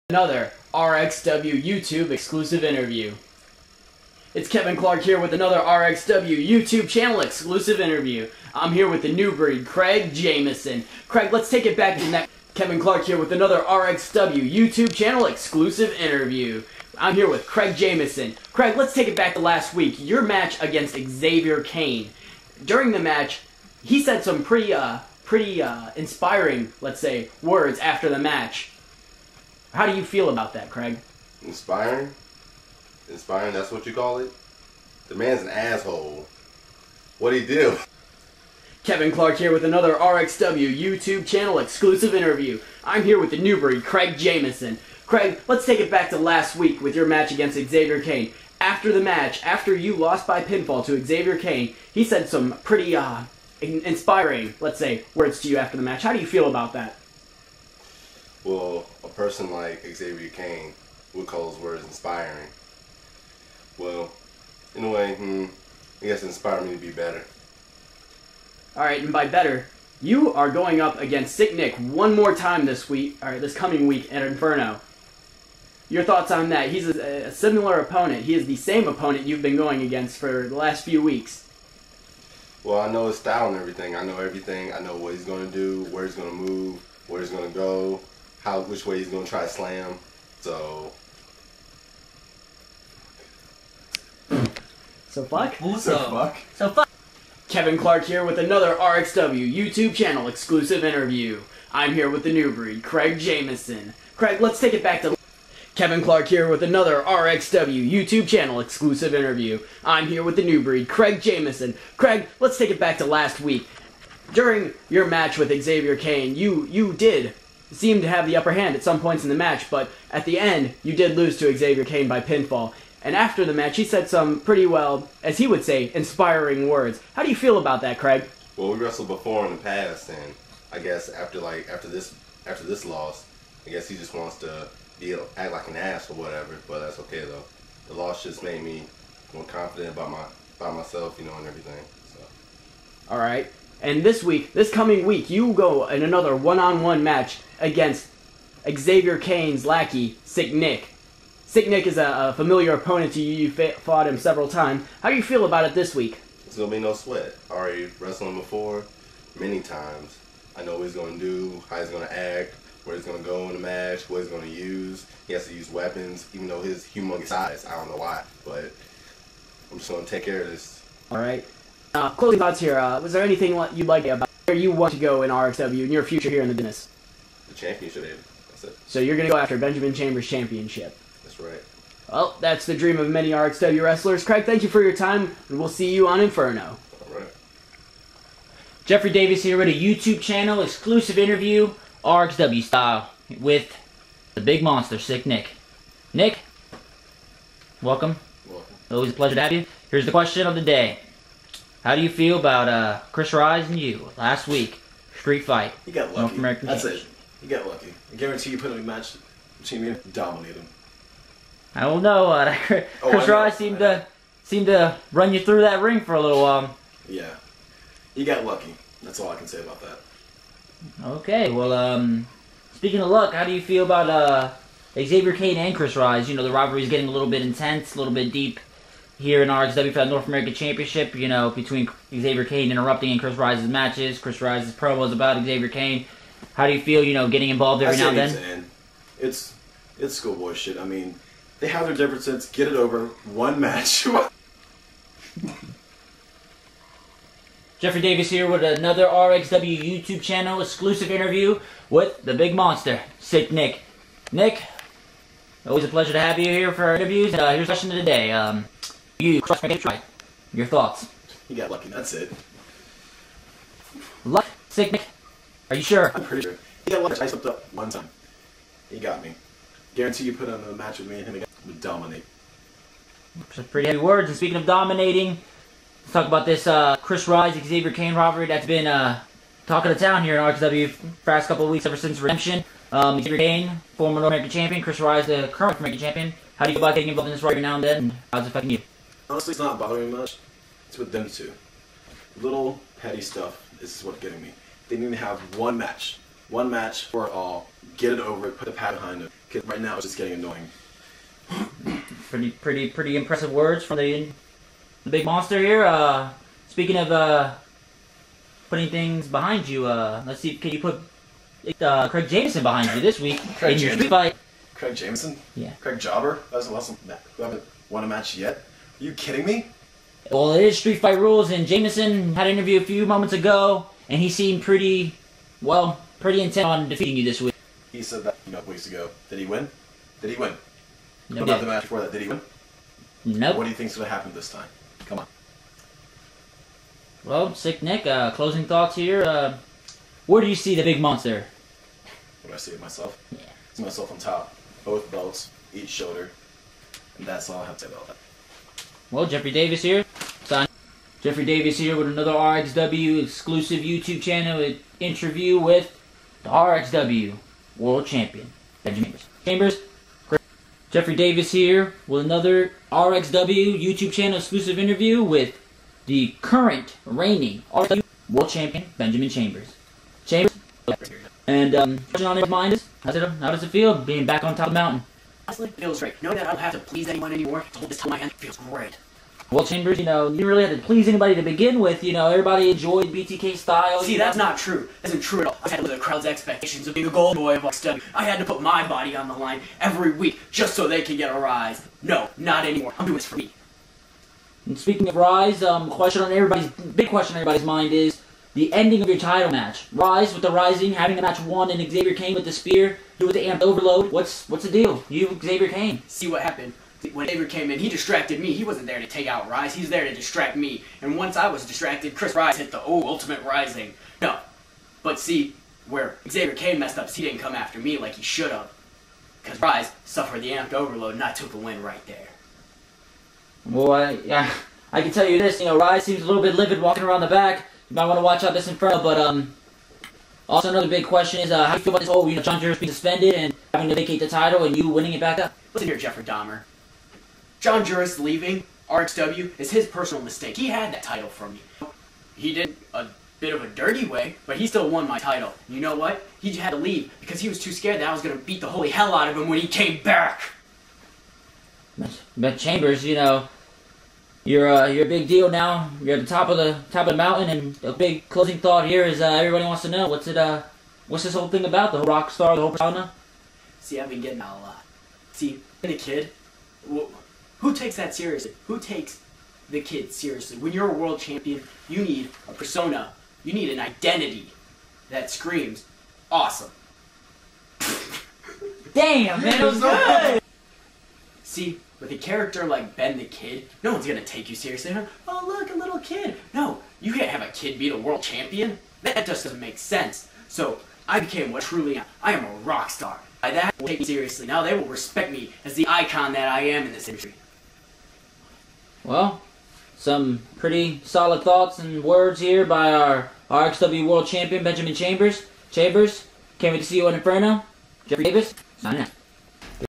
Another RXW YouTube exclusive interview. It's Kevin Clark here with another RXW YouTube channel exclusive interview. I'm here with the new breed, Craig Jameson. Craig, let's take it back to that. Kevin Clark here with another RXW YouTube channel exclusive interview. I'm here with Craig Jameson. Craig, let's take it back to last week. Your match against Xavier Kane. During the match, he said some pretty inspiring, let's say, words after the match. How do you feel about that, Craig? Inspiring? Inspiring, that's what you call it? The man's an asshole. What'd he do? Kevin Clark here with another RXW YouTube channel exclusive interview. I'm here with the new breed, Craig Jameson. Craig, let's take it back to last week with your match against Xavier Kane. After the match, after you lost by pinfall to Xavier Kane, he said some pretty inspiring, let's say, words to you after the match. How do you feel about that? Well, a person like Xavier Kane would call those words inspiring. Well, in a way, I guess it inspired me to be better. Alright, and by better, you are going up against Sick Nick one more time this week, or this coming week at Inferno. Your thoughts on that? He's a similar opponent. He is the same opponent you've been going against for the last few weeks. Well, I know his style and everything. I know everything. I know what he's going to do, where he's going to move, where he's going to go, which way he's going to try to slam. So fuck? So fuck. Kevin Clark here with another RXW YouTube channel exclusive interview. I'm here with the new breed, Craig Jameson. Craig, let's take it back to Kevin Clark here with another RXW YouTube channel exclusive interview. I'm here with the new breed, Craig Jameson. Craig, let's take it back to last week. During your match with Xavier Kane, you did seem to have the upper hand at some points in the match, but at the end, you did lose to Xavier Kane by pinfall. And after the match, he said some pretty well, as he would say, inspiring words. How do you feel about that, Craig? Well, we wrestled before in the past, and I guess after this loss, I guess he just wants to act like an ass or whatever. But that's okay though. The loss just made me more confident about myself, and everything. So. All right. And this coming week, you go in another one-on-one match against Xavier Kane's lackey, Sick Nick. Sick Nick is a familiar opponent to you. You fought him several times. How do you feel about it this week? It's going to be no sweat. I already wrestled him before many times. I know what he's going to do, how he's going to act, where he's going to go in the match, what he's going to use. He has to use weapons, even though his humongous size. I don't know why, but I'm just going to take care of this. All right. Closing thoughts here. Was there anything you'd like about where you want to go in RXW in your future here in the business? The championship, David. That's it. So you're going to go after Benjamin Chambers' championship. That's right. Well, that's the dream of many RXW wrestlers. Craig, thank you for your time, and we'll see you on Inferno. All right. Jeffrey Davis here with a YouTube channel exclusive interview, RXW style, with the big monster, Sick Nick. Nick, welcome. Welcome. Always a pleasure to have you. Here's the question of the day. How do you feel about Chris Rise and you last week? Street fight. You got lucky. North American That's Championship. it. You got lucky. I guarantee you put in a match between me and dominate him. I don't know. Chris Rise seemed to run you through that ring for a little while. Yeah. You got lucky. That's all I can say about that. Okay, well, speaking of luck, how do you feel about Xavier Kane and Chris Rise? You know, the rivalry is getting a little bit intense, a little bit deep here in RXW for that North American Championship, between Xavier Kane interrupting in Chris Rise's matches, Chris Rise's promos about Xavier Kane. How do you feel, getting involved every now and then? It's schoolboy shit. I mean, they have their differences. Get it over. One match. Jeffrey Davis here with another RXW YouTube channel exclusive interview with the big monster, Sick Nick. Nick, always a pleasure to have you here for our interviews. Here's the question of the day. Your thoughts? You got lucky. That's it. Luck, Sick Nick. Are you sure? I'm pretty sure. You got lucky. I slipped up one time. He got me. Guarantee you put on a match with me and him again. Would dominate. Some pretty heavy words. And speaking of dominating, let's talk about this Chris Rise, Xavier Kane rivalry that's been talk of the town here in RXW for the past couple of weeks ever since Redemption. Xavier Kane, former North American champion. Chris Rise, the current North American champion. How do you feel about getting involved in this rivalry now and then? And how's it affecting you? Honestly, it's not bothering me much. It's with them two. Little petty stuff is what's getting me. They need to have one match. One match for all. Get it over. Put the pad behind them. 'Cause right now it's just getting annoying. Pretty impressive words from the big monster here. Speaking of putting things behind you, let's see. Can you put Craig Jameson behind you this week in your street fight? Craig Jameson? Yeah. Craig Jobber? Who haven't won a match yet? Are you kidding me? Well, it is street fight rules, and Jameson had an interview a few moments ago, and he seemed pretty intent on defeating you this week. He said that weeks ago. Did he win? Did he win? No, What about the match before that? Did he win? Nope. What do you think's gonna happen this time? Come on. Well, Sick Nick, closing thoughts here. Where do you see the big monster? What do I see of myself? Yeah. I see myself on top. Both belts, each shoulder. And that's all I have to say about that. Well, Jeffrey Davis here. Jeffrey Davis here with another RXW exclusive YouTube channel interview with the RXW World Champion, Benjamin Chambers. Jeffrey Davis here with another RXW YouTube channel exclusive interview with the current reigning RXW World Champion, Benjamin Chambers. And question on his mind is, how does it feel being back on top of the mountain? Honestly, it feels great. Knowing that I don't have to please anyone anymore to hold this to my hand feels great. Well, Chambers, you didn't really have to please anybody to begin with. Everybody enjoyed BTK style. See, that's not true. That isn't true at all. I had to live the crowd's expectations of being the golden boy of RXW. I had to put my body on the line every week just so they could get a rise. No, not anymore. I'm doing this for me. And speaking of Rise, big question on everybody's mind is the ending of your title match. Rise with the Rising, having the match won, and Xavier Kane with the spear, you with the amped overload. What's the deal? You, Xavier Kane. See what happened. When Xavier came in, he distracted me. He wasn't there to take out Rise. He's there to distract me. And once I was distracted, Chris Rise hit the ultimate rising. No. But see, where Xavier Kane messed up, he didn't come after me like he should have. Because Rise suffered the amped overload, and I took the win right there. Well, I can tell you this, Rise seems a little bit livid walking around the back. You might want to watch out this Inferno, but also another big question is how do you feel about this whole, John Juris being suspended and having to vacate the title and you winning it back up? Listen here, Jeffrey Dahmer. John Juris leaving RXW is his personal mistake. He had that title from me. He did a bit of a dirty way, but he still won my title. You know what? He had to leave because he was too scared that I was going to beat the holy hell out of him when he came back. But Chambers, you're a big deal now. You're at the top of the mountain, and a big closing thought here is everybody wants to know what's this whole thing about, the whole rock star, the whole persona? See, I've been getting that a lot. See, being a kid, who takes that seriously? Who takes the kid seriously? When you're a world champion, you need a persona. You need an identity that screams awesome. Damn, man, it was good. See, with a character like Ben the Kid, no one's gonna take you seriously. Oh, look, a little kid. No, you can't have a kid be the world champion. That just doesn't make sense. So I became what truly I am a rock star. By that, will take me seriously. Now they will respect me as the icon that I am in this industry. Well, some pretty solid thoughts and words here by our RXW World Champion, Benjamin Chambers. Can't wait to see you on Inferno. Jeffrey Davis, signing out.